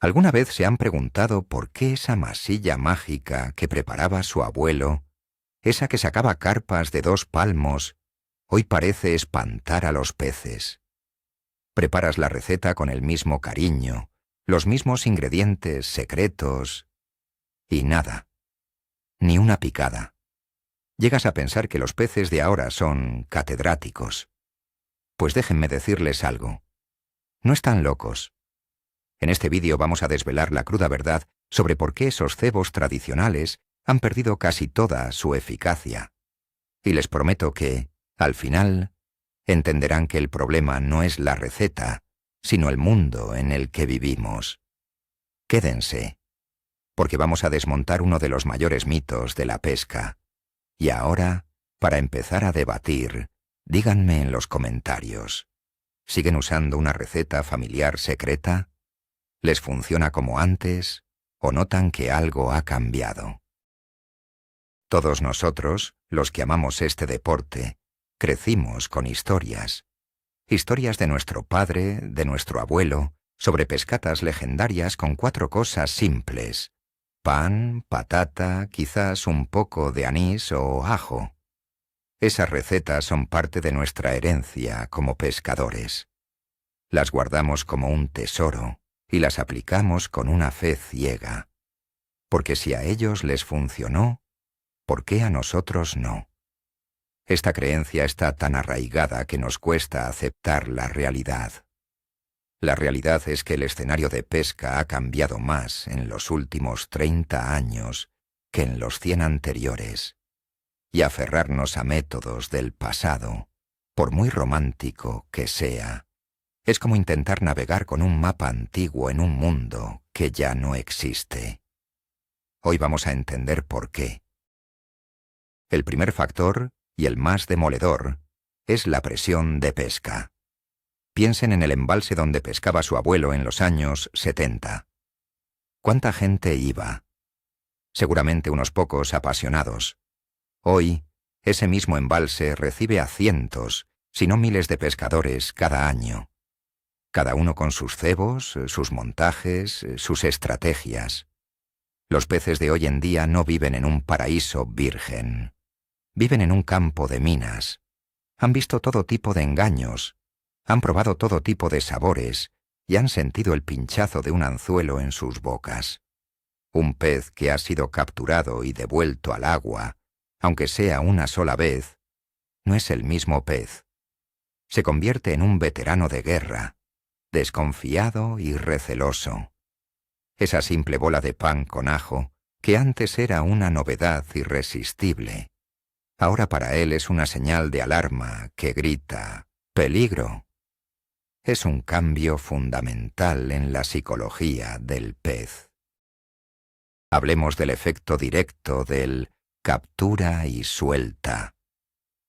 ¿Alguna vez se han preguntado por qué esa masilla mágica que preparaba su abuelo, esa que sacaba carpas de 2 palmos, hoy parece espantar a los peces? Preparas la receta con el mismo cariño, los mismos ingredientes secretos, y nada, ni una picada. Llegas a pensar que los peces de ahora son catedráticos. Pues déjenme decirles algo. No están locos. En este vídeo vamos a desvelar la cruda verdad sobre por qué esos cebos tradicionales han perdido casi toda su eficacia. Y les prometo que, al final, entenderán que el problema no es la receta, sino el mundo en el que vivimos. Quédense, porque vamos a desmontar uno de los mayores mitos de la pesca. Y ahora, para empezar a debatir, díganme en los comentarios, ¿siguen usando una receta familiar secreta? ¿Les funciona como antes o notan que algo ha cambiado? Todos nosotros, los que amamos este deporte, crecimos con historias. Historias de nuestro padre, de nuestro abuelo, sobre pescatas legendarias con 4 cosas simples: pan, patata, quizás un poco de anís o ajo. Esas recetas son parte de nuestra herencia como pescadores. Las guardamos como un tesoro y las aplicamos con una fe ciega. Porque si a ellos les funcionó, ¿por qué a nosotros no? Esta creencia está tan arraigada que nos cuesta aceptar la realidad. La realidad es que el escenario de pesca ha cambiado más en los últimos 30 años que en los 100 anteriores. Y aferrarnos a métodos del pasado, por muy romántico que sea, es como intentar navegar con un mapa antiguo en un mundo que ya no existe. Hoy vamos a entender por qué. El primer factor, y el más demoledor, es la presión de pesca. Piensen en el embalse donde pescaba su abuelo en los años 70. ¿Cuánta gente iba? Seguramente unos pocos apasionados. Hoy, ese mismo embalse recibe a cientos, si no miles de pescadores cada año. Cada uno con sus cebos, sus montajes, sus estrategias. Los peces de hoy en día no viven en un paraíso virgen. Viven en un campo de minas. Han visto todo tipo de engaños, han probado todo tipo de sabores y han sentido el pinchazo de un anzuelo en sus bocas. Un pez que ha sido capturado y devuelto al agua, aunque sea una sola vez, no es el mismo pez. Se convierte en un veterano de guerra, desconfiado y receloso. Esa simple bola de pan con ajo, que antes era una novedad irresistible, ahora para él es una señal de alarma que grita «¡Peligro!». Es un cambio fundamental en la psicología del pez. Hablemos del efecto directo del captura y suelta.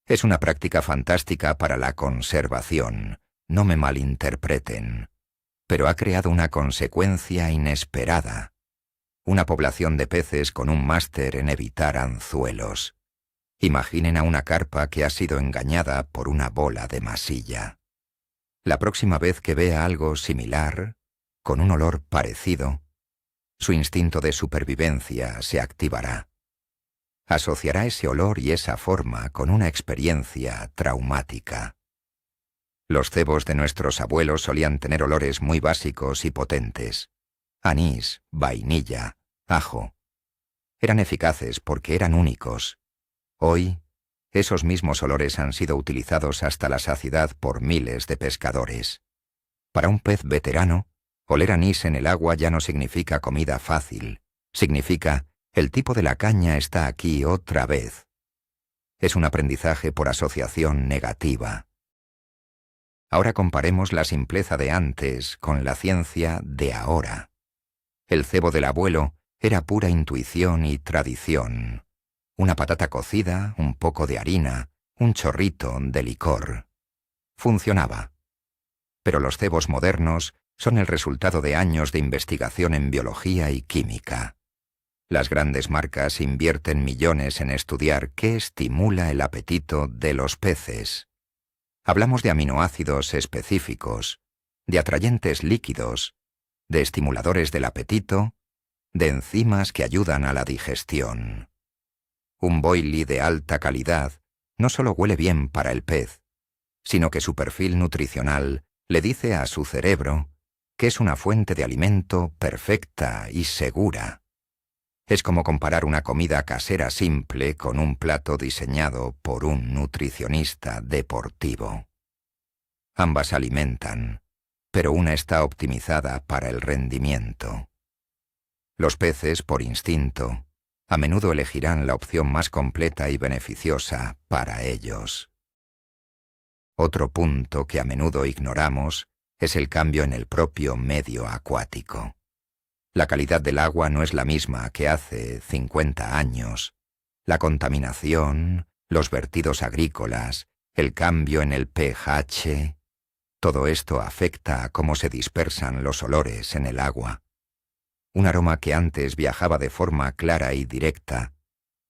Es una práctica fantástica para la conservación, no me malinterpreten, pero ha creado una consecuencia inesperada. Una población de peces con un máster en evitar anzuelos. Imaginen a una carpa que ha sido engañada por una bola de masilla. La próxima vez que vea algo similar, con un olor parecido, su instinto de supervivencia se activará. Asociará ese olor y esa forma con una experiencia traumática. Los cebos de nuestros abuelos solían tener olores muy básicos y potentes: anís, vainilla, ajo. Eran eficaces porque eran únicos. Hoy, esos mismos olores han sido utilizados hasta la saciedad por miles de pescadores. Para un pez veterano, oler anís en el agua ya no significa comida fácil, significa el tipo de la caña está aquí otra vez. Es un aprendizaje por asociación negativa. Ahora comparemos la simpleza de antes con la ciencia de ahora. El cebo del abuelo era pura intuición y tradición. Una patata cocida, un poco de harina, un chorrito de licor. Funcionaba. Pero los cebos modernos son el resultado de años de investigación en biología y química. Las grandes marcas invierten millones en estudiar qué estimula el apetito de los peces. Hablamos de aminoácidos específicos, de atrayentes líquidos, de estimuladores del apetito, de enzimas que ayudan a la digestión. Un boilie de alta calidad no solo huele bien para el pez, sino que su perfil nutricional le dice a su cerebro que es una fuente de alimento perfecta y segura. Es como comparar una comida casera simple con un plato diseñado por un nutricionista deportivo. Ambas alimentan, pero una está optimizada para el rendimiento. Los peces, por instinto, a menudo elegirán la opción más completa y beneficiosa para ellos. Otro punto que a menudo ignoramos es el cambio en el propio medio acuático. La calidad del agua no es la misma que hace 50 años. La contaminación, los vertidos agrícolas, el cambio en el pH, todo esto afecta a cómo se dispersan los olores en el agua. Un aroma que antes viajaba de forma clara y directa,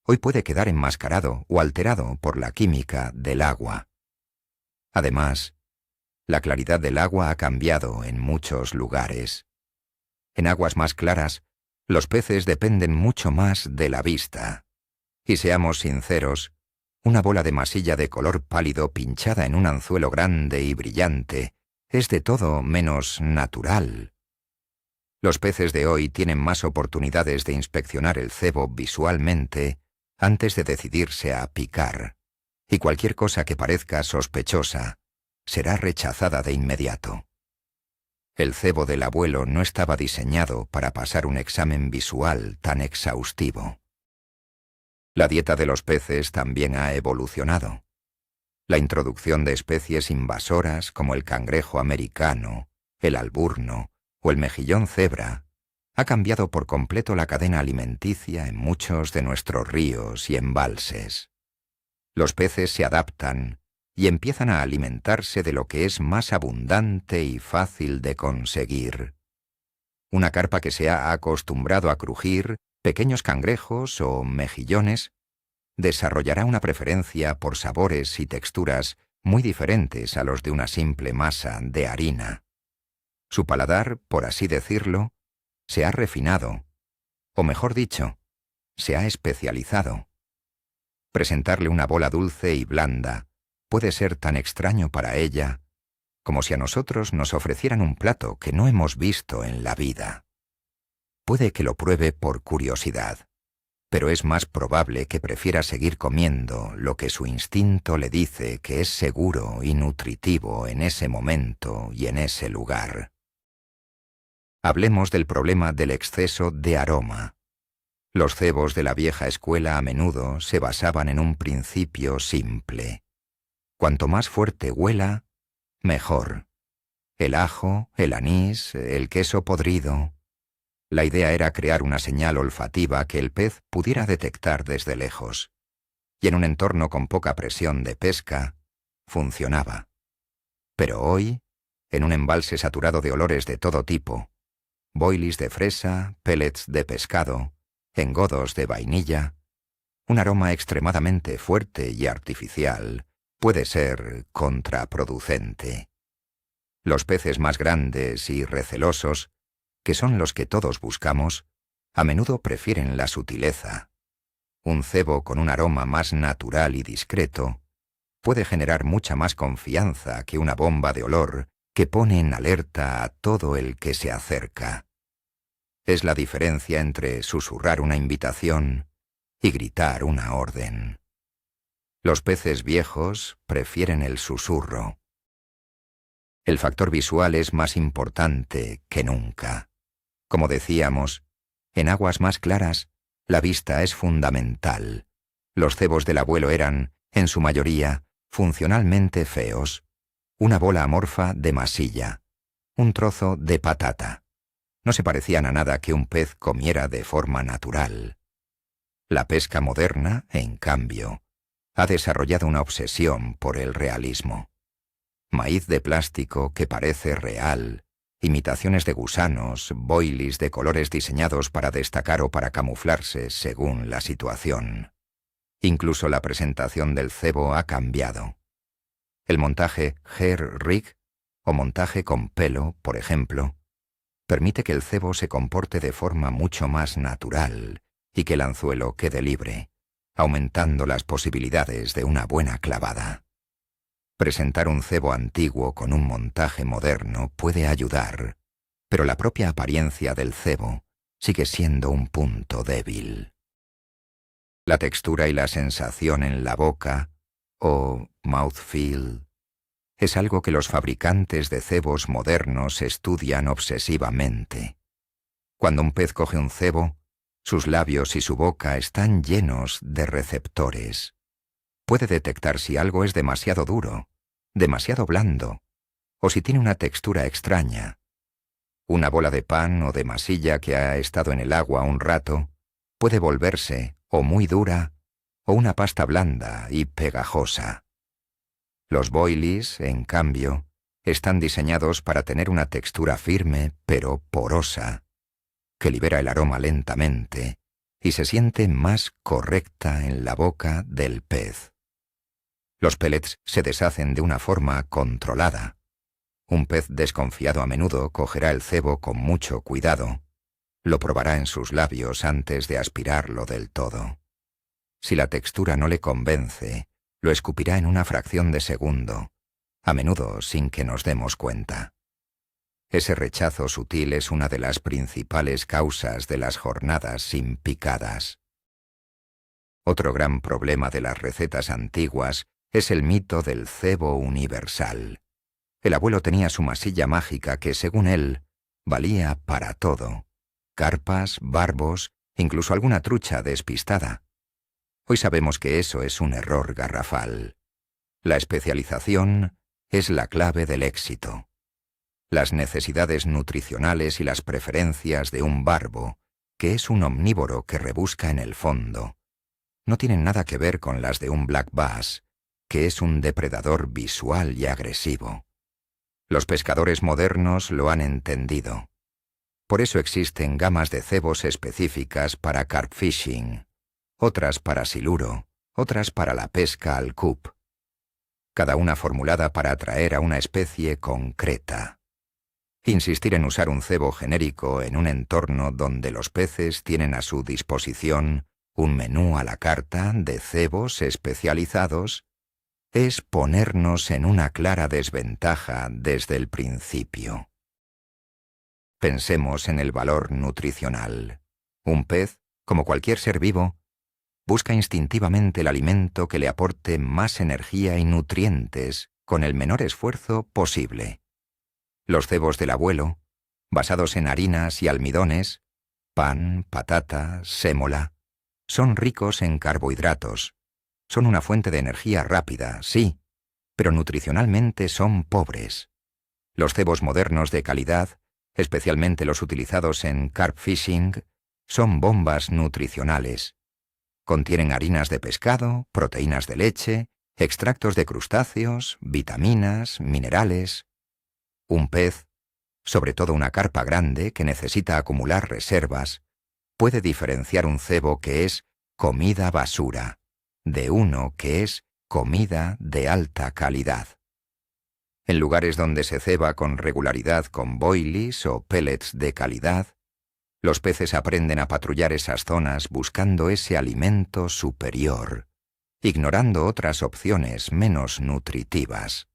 hoy puede quedar enmascarado o alterado por la química del agua. Además, la claridad del agua ha cambiado en muchos lugares. En aguas más claras, los peces dependen mucho más de la vista. Y seamos sinceros, una bola de masilla de color pálido pinchada en un anzuelo grande y brillante es de todo menos natural. Los peces de hoy tienen más oportunidades de inspeccionar el cebo visualmente antes de decidirse a picar, y cualquier cosa que parezca sospechosa será rechazada de inmediato. El cebo del abuelo no estaba diseñado para pasar un examen visual tan exhaustivo. La dieta de los peces también ha evolucionado. La introducción de especies invasoras como el cangrejo americano, el alburno o el mejillón cebra ha cambiado por completo la cadena alimenticia en muchos de nuestros ríos y embalses. Los peces se adaptan y empiezan a alimentarse de lo que es más abundante y fácil de conseguir. Una carpa que se ha acostumbrado a crujir pequeños cangrejos o mejillones desarrollará una preferencia por sabores y texturas muy diferentes a los de una simple masa de harina. Su paladar, por así decirlo, se ha refinado, o mejor dicho, se ha especializado. Presentarle una bola dulce y blanda puede ser tan extraño para ella como si a nosotros nos ofrecieran un plato que no hemos visto en la vida. Puede que lo pruebe por curiosidad, pero es más probable que prefiera seguir comiendo lo que su instinto le dice que es seguro y nutritivo en ese momento y en ese lugar. Hablemos del problema del exceso de aroma. Los cebos de la vieja escuela a menudo se basaban en un principio simple. Cuanto más fuerte huela, mejor. El ajo, el anís, el queso podrido. La idea era crear una señal olfativa que el pez pudiera detectar desde lejos. Y en un entorno con poca presión de pesca, funcionaba. Pero hoy, en un embalse saturado de olores de todo tipo, boilies de fresa, pellets de pescado, engodos de vainilla, un aroma extremadamente fuerte y artificial puede ser contraproducente. Los peces más grandes y recelosos, que son los que todos buscamos, a menudo prefieren la sutileza. Un cebo con un aroma más natural y discreto puede generar mucha más confianza que una bomba de olor que pone en alerta a todo el que se acerca. Es la diferencia entre susurrar una invitación y gritar una orden. Los peces viejos prefieren el susurro. El factor visual es más importante que nunca. Como decíamos, en aguas más claras, la vista es fundamental. Los cebos del abuelo eran, en su mayoría, funcionalmente feos. Una bola amorfa de masilla, un trozo de patata. No se parecían a nada que un pez comiera de forma natural. La pesca moderna, en cambio, ha desarrollado una obsesión por el realismo. Maíz de plástico que parece real, imitaciones de gusanos, boilies de colores diseñados para destacar o para camuflarse según la situación. Incluso la presentación del cebo ha cambiado. El montaje hair rig, o montaje con pelo, por ejemplo, permite que el cebo se comporte de forma mucho más natural y que el anzuelo quede libre, aumentando las posibilidades de una buena clavada. Presentar un cebo antiguo con un montaje moderno puede ayudar, pero la propia apariencia del cebo sigue siendo un punto débil. La textura y la sensación en la boca, o mouthfeel, es algo que los fabricantes de cebos modernos estudian obsesivamente. Cuando un pez coge un cebo, sus labios y su boca están llenos de receptores. Puede detectar si algo es demasiado duro, demasiado blando, o si tiene una textura extraña. Una bola de pan o de masilla que ha estado en el agua un rato puede volverse o muy dura o una pasta blanda y pegajosa. Los boilies, en cambio, están diseñados para tener una textura firme pero porosa, que libera el aroma lentamente y se siente más correcta en la boca del pez. Los pellets se deshacen de una forma controlada. Un pez desconfiado a menudo cogerá el cebo con mucho cuidado. Lo probará en sus labios antes de aspirarlo del todo. Si la textura no le convence, lo escupirá en una fracción de segundo, a menudo sin que nos demos cuenta. Ese rechazo sutil es una de las principales causas de las jornadas sin picadas. Otro gran problema de las recetas antiguas es el mito del cebo universal. El abuelo tenía su masilla mágica que, según él, valía para todo: carpas, barbos, incluso alguna trucha despistada. Hoy sabemos que eso es un error garrafal. La especialización es la clave del éxito. Las necesidades nutricionales y las preferencias de un barbo, que es un omnívoro que rebusca en el fondo, no tienen nada que ver con las de un black bass, que es un depredador visual y agresivo. Los pescadores modernos lo han entendido. Por eso existen gamas de cebos específicas para carp fishing, otras para siluro, otras para la pesca al cup, cada una formulada para atraer a una especie concreta. Insistir en usar un cebo genérico en un entorno donde los peces tienen a su disposición un menú a la carta de cebos especializados es ponernos en una clara desventaja desde el principio. Pensemos en el valor nutricional. Un pez, como cualquier ser vivo, busca instintivamente el alimento que le aporte más energía y nutrientes con el menor esfuerzo posible. Los cebos del abuelo, basados en harinas y almidones, pan, patata, sémola, son ricos en carbohidratos. Son una fuente de energía rápida, sí, pero nutricionalmente son pobres. Los cebos modernos de calidad, especialmente los utilizados en carp fishing, son bombas nutricionales. Contienen harinas de pescado, proteínas de leche, extractos de crustáceos, vitaminas, minerales. Un pez, sobre todo una carpa grande que necesita acumular reservas, puede diferenciar un cebo que es comida basura de uno que es comida de alta calidad. En lugares donde se ceba con regularidad con boilies o pellets de calidad, los peces aprenden a patrullar esas zonas buscando ese alimento superior, ignorando otras opciones menos nutritivas.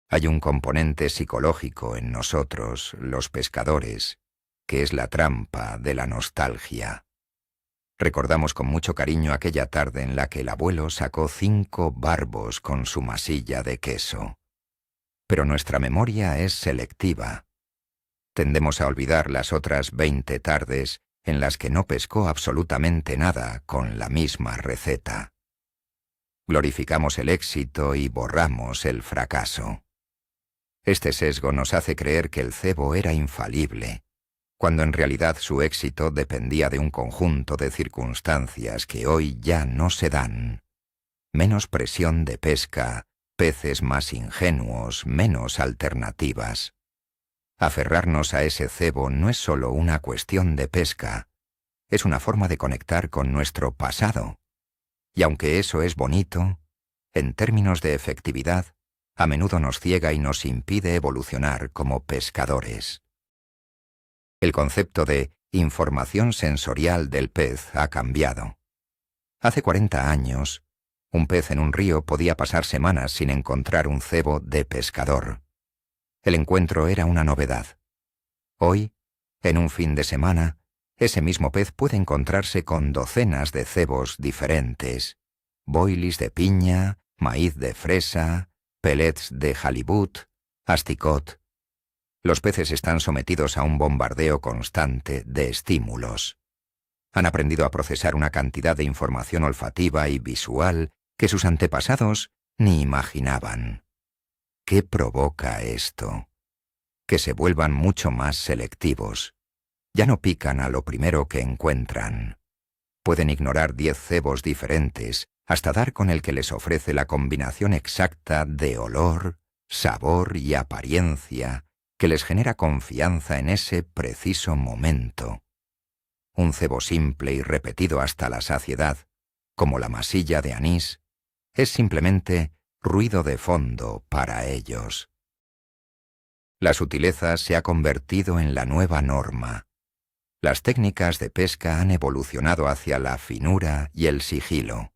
Hay un componente psicológico en nosotros, los pescadores, que es la trampa de la nostalgia. Recordamos con mucho cariño aquella tarde en la que el abuelo sacó 5 barbos con su masilla de queso. Pero nuestra memoria es selectiva. Tendemos a olvidar las otras 20 tardes en las que no pescó absolutamente nada con la misma receta. Glorificamos el éxito y borramos el fracaso. Este sesgo nos hace creer que el cebo era infalible, cuando en realidad su éxito dependía de un conjunto de circunstancias que hoy ya no se dan. Menos presión de pesca, peces más ingenuos, menos alternativas. Aferrarnos a ese cebo no es solo una cuestión de pesca, es una forma de conectar con nuestro pasado. Y aunque eso es bonito, en términos de efectividad, a menudo nos ciega y nos impide evolucionar como pescadores. El concepto de información sensorial del pez ha cambiado. Hace 40 años, un pez en un río podía pasar semanas sin encontrar un cebo de pescador. El encuentro era una novedad. Hoy, en un fin de semana, ese mismo pez puede encontrarse con docenas de cebos diferentes: boilies de piña, maíz de fresa, pellets de halibut, asticot. Los peces están sometidos a un bombardeo constante de estímulos. Han aprendido a procesar una cantidad de información olfativa y visual que sus antepasados ni imaginaban. ¿Qué provoca esto? Que se vuelvan mucho más selectivos. Ya no pican a lo primero que encuentran. Pueden ignorar 10 cebos diferentes hasta dar con el que les ofrece la combinación exacta de olor, sabor y apariencia que les genera confianza en ese preciso momento. Un cebo simple y repetido hasta la saciedad, como la masilla de anís, es simplemente ruido de fondo para ellos. La sutileza se ha convertido en la nueva norma. Las técnicas de pesca han evolucionado hacia la finura y el sigilo.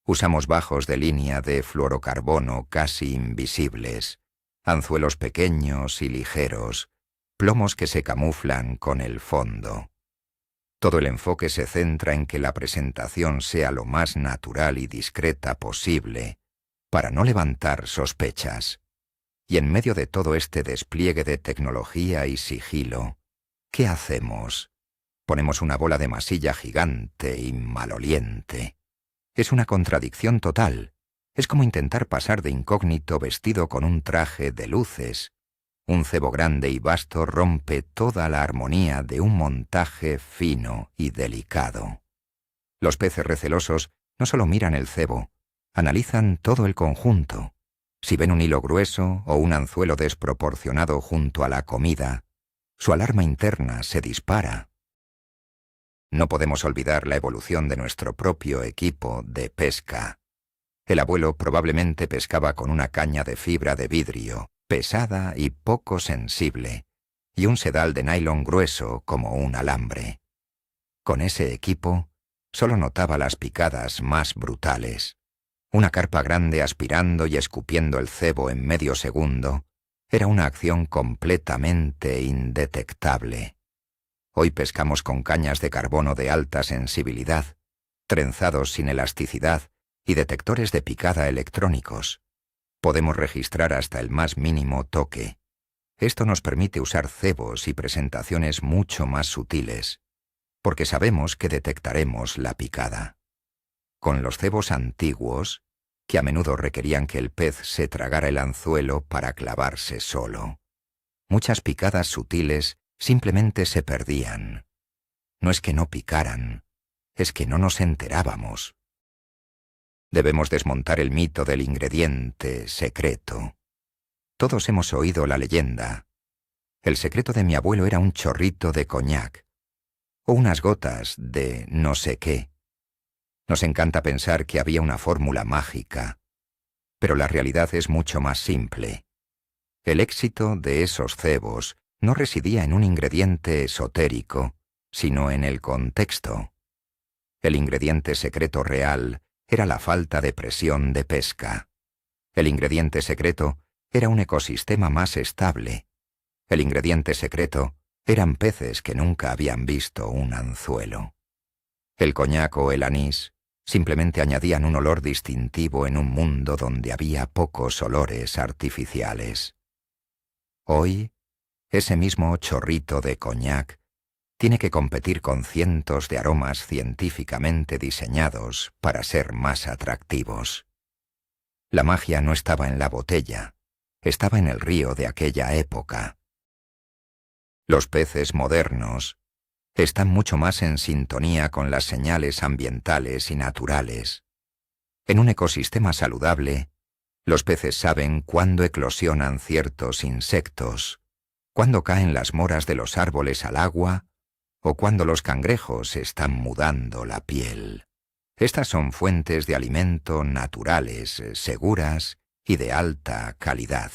Usamos bajos de línea de fluorocarbono casi invisibles, anzuelos pequeños y ligeros, plomos que se camuflan con el fondo. Todo el enfoque se centra en que la presentación sea lo más natural y discreta posible, para no levantar sospechas. Y en medio de todo este despliegue de tecnología y sigilo, ¿qué hacemos? Ponemos una bola de masilla gigante y maloliente. Es una contradicción total. Es como intentar pasar de incógnito vestido con un traje de luces. Un cebo grande y vasto rompe toda la armonía de un montaje fino y delicado. Los peces recelosos no solo miran el cebo, analizan todo el conjunto. Si ven un hilo grueso o un anzuelo desproporcionado junto a la comida, su alarma interna se dispara. No podemos olvidar la evolución de nuestro propio equipo de pesca. El abuelo probablemente pescaba con una caña de fibra de vidrio, pesada y poco sensible, y un sedal de nylon grueso como un alambre. Con ese equipo, solo notaba las picadas más brutales. Una carpa grande aspirando y escupiendo el cebo en medio segundo era una acción completamente indetectable. Hoy pescamos con cañas de carbono de alta sensibilidad, trenzados sin elasticidad y detectores de picada electrónicos. Podemos registrar hasta el más mínimo toque. Esto nos permite usar cebos y presentaciones mucho más sutiles, porque sabemos que detectaremos la picada. Con los cebos antiguos, que a menudo requerían que el pez se tragara el anzuelo para clavarse solo, muchas picadas sutiles simplemente se perdían. No es que no picaran, es que no nos enterábamos. Debemos desmontar el mito del ingrediente secreto. Todos hemos oído la leyenda. El secreto de mi abuelo era un chorrito de coñac, o unas gotas de no sé qué. Nos encanta pensar que había una fórmula mágica, pero la realidad es mucho más simple. El éxito de esos cebos no residía en un ingrediente esotérico, sino en el contexto. El ingrediente secreto real era la falta de presión de pesca. El ingrediente secreto era un ecosistema más estable. El ingrediente secreto eran peces que nunca habían visto un anzuelo. El coñac o el anís simplemente añadían un olor distintivo en un mundo donde había pocos olores artificiales. Hoy, ese mismo chorrito de coñac tiene que competir con cientos de aromas científicamente diseñados para ser más atractivos. La magia no estaba en la botella, estaba en el río de aquella época. Los peces modernos están mucho más en sintonía con las señales ambientales y naturales. En un ecosistema saludable, los peces saben cuándo eclosionan ciertos insectos, cuándo caen las moras de los árboles al agua o cuándo los cangrejos están mudando la piel. Estas son fuentes de alimento naturales, seguras y de alta calidad.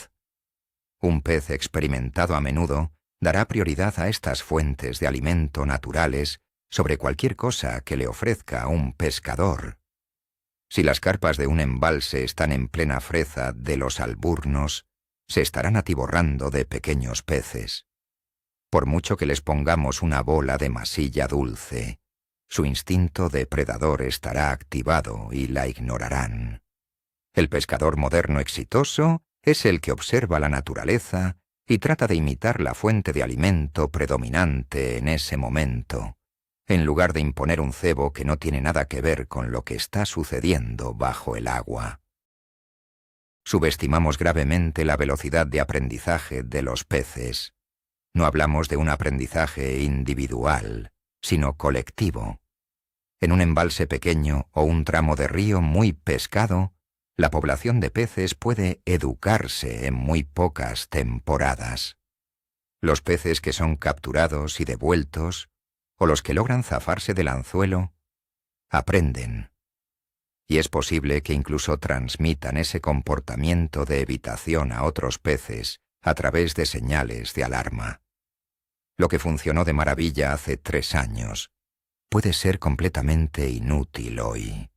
Un pez experimentado a menudo Dará prioridad a estas fuentes de alimento naturales sobre cualquier cosa que le ofrezca un pescador. Si las carpas de un embalse están en plena freza de los alburnos, se estarán atiborrando de pequeños peces. Por mucho que les pongamos una bola de masilla dulce, su instinto depredador estará activado y la ignorarán. El pescador moderno exitoso es el que observa la naturaleza y trata de imitar la fuente de alimento predominante en ese momento, en lugar de imponer un cebo que no tiene nada que ver con lo que está sucediendo bajo el agua. Subestimamos gravemente la velocidad de aprendizaje de los peces. No hablamos de un aprendizaje individual, sino colectivo. En un embalse pequeño o un tramo de río muy pescado, la población de peces puede educarse en muy pocas temporadas. Los peces que son capturados y devueltos, o los que logran zafarse del anzuelo, aprenden. Y es posible que incluso transmitan ese comportamiento de evitación a otros peces a través de señales de alarma. Lo que funcionó de maravilla hace 3 años puede ser completamente inútil hoy.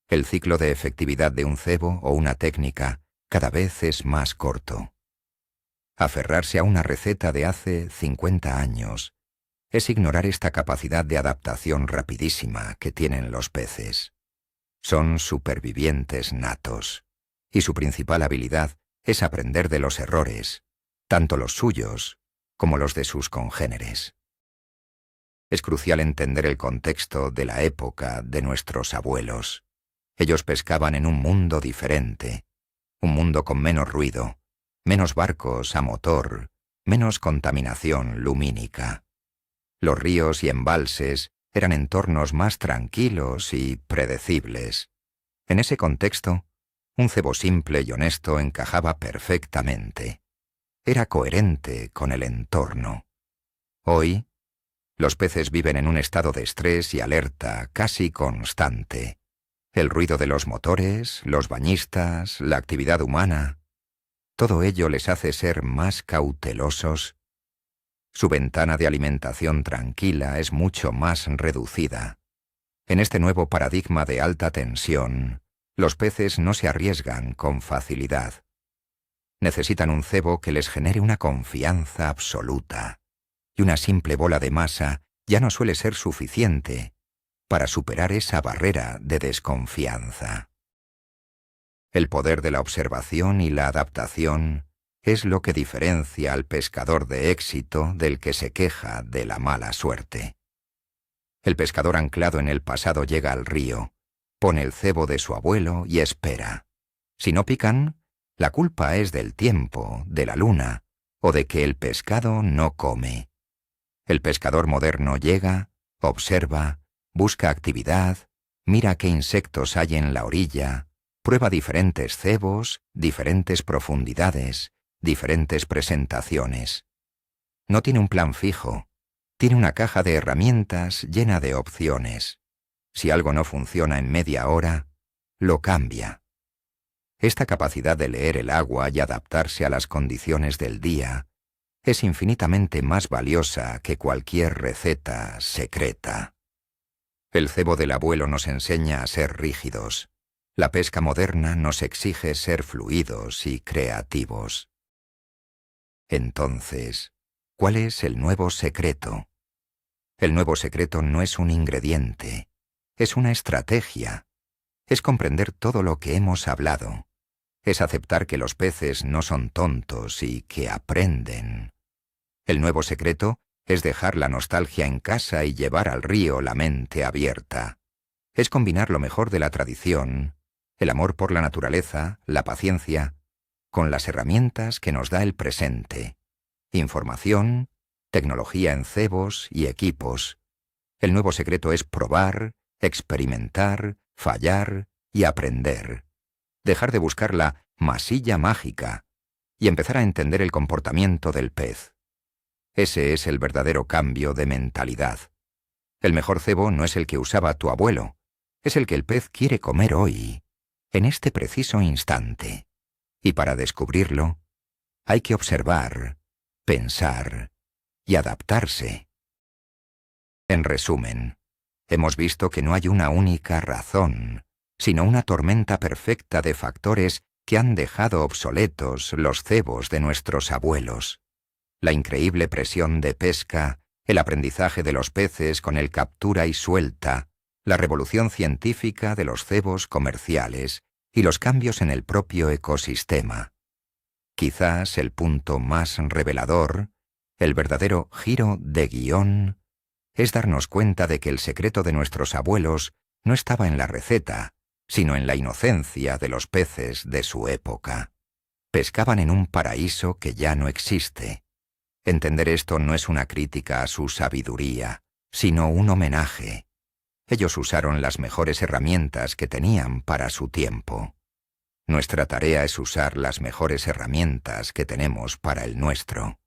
El ciclo de efectividad de un cebo o una técnica cada vez es más corto. Aferrarse a una receta de hace 50 años es ignorar esta capacidad de adaptación rapidísima que tienen los peces. Son supervivientes natos, y su principal habilidad es aprender de los errores, tanto los suyos como los de sus congéneres. Es crucial entender el contexto de la época de nuestros abuelos. Ellos pescaban en un mundo diferente, un mundo con menos ruido, menos barcos a motor, menos contaminación lumínica. Los ríos y embalses eran entornos más tranquilos y predecibles. En ese contexto, un cebo simple y honesto encajaba perfectamente. Era coherente con el entorno. Hoy, los peces viven en un estado de estrés y alerta casi constante. El ruido de los motores, los bañistas, la actividad humana, todo ello les hace ser más cautelosos. Su ventana de alimentación tranquila es mucho más reducida. En este nuevo paradigma de alta tensión, los peces no se arriesgan con facilidad. Necesitan un cebo que les genere una confianza absoluta, y una simple bola de masa ya no suele ser suficiente para superar esa barrera de desconfianza. El poder de la observación y la adaptación es lo que diferencia al pescador de éxito del que se queja de la mala suerte. El pescador anclado en el pasado llega al río, pone el cebo de su abuelo y espera. Si no pican, la culpa es del tiempo, de la luna, o de que el pescado no come. El pescador moderno llega, observa, busca actividad, mira qué insectos hay en la orilla, prueba diferentes cebos, diferentes profundidades, diferentes presentaciones. No tiene un plan fijo, tiene una caja de herramientas llena de opciones. Si algo no funciona en media hora, lo cambia. Esta capacidad de leer el agua y adaptarse a las condiciones del día es infinitamente más valiosa que cualquier receta secreta. El cebo del abuelo nos enseña a ser rígidos. La pesca moderna nos exige ser fluidos y creativos. Entonces, ¿cuál es el nuevo secreto? El nuevo secreto no es un ingrediente, es una estrategia. Es comprender todo lo que hemos hablado. Es aceptar que los peces no son tontos y que aprenden. El nuevo secreto es dejar la nostalgia en casa y llevar al río la mente abierta. Es combinar lo mejor de la tradición, el amor por la naturaleza, la paciencia, con las herramientas que nos da el presente. Información, tecnología en cebos y equipos. El nuevo secreto es probar, experimentar, fallar y aprender. Dejar de buscar la masilla mágica y empezar a entender el comportamiento del pez. Ese es el verdadero cambio de mentalidad. El mejor cebo no es el que usaba tu abuelo, es el que el pez quiere comer hoy, en este preciso instante. Y para descubrirlo, hay que observar, pensar y adaptarse. En resumen, hemos visto que no hay una única razón, sino una tormenta perfecta de factores que han dejado obsoletos los cebos de nuestros abuelos. La increíble presión de pesca, el aprendizaje de los peces con el captura y suelta, la revolución científica de los cebos comerciales y los cambios en el propio ecosistema. Quizás el punto más revelador, el verdadero giro de guión, es darnos cuenta de que el secreto de nuestros abuelos no estaba en la receta, sino en la inocencia de los peces de su época. Pescaban en un paraíso que ya no existe. Entender esto no es una crítica a su sabiduría, sino un homenaje. Ellos usaron las mejores herramientas que tenían para su tiempo. Nuestra tarea es usar las mejores herramientas que tenemos para el nuestro.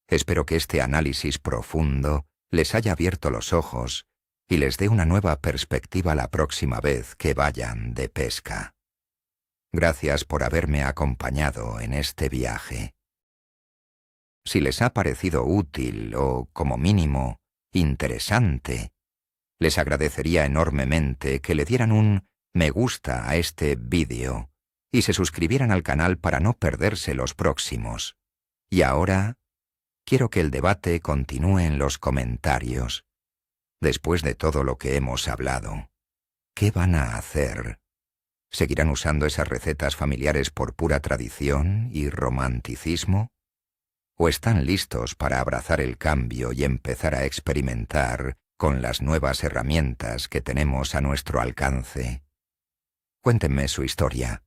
Espero que este análisis profundo les haya abierto los ojos y les dé una nueva perspectiva la próxima vez que vayan de pesca. Gracias por haberme acompañado en este viaje. Si les ha parecido útil o, como mínimo, interesante, les agradecería enormemente que le dieran un me gusta a este vídeo y se suscribieran al canal para no perderse los próximos. Y ahora, quiero que el debate continúe en los comentarios. Después de todo lo que hemos hablado, ¿qué van a hacer? ¿Seguirán usando esas recetas familiares por pura tradición y romanticismo? ¿O están listos para abrazar el cambio y empezar a experimentar con las nuevas herramientas que tenemos a nuestro alcance? Cuéntenme su historia.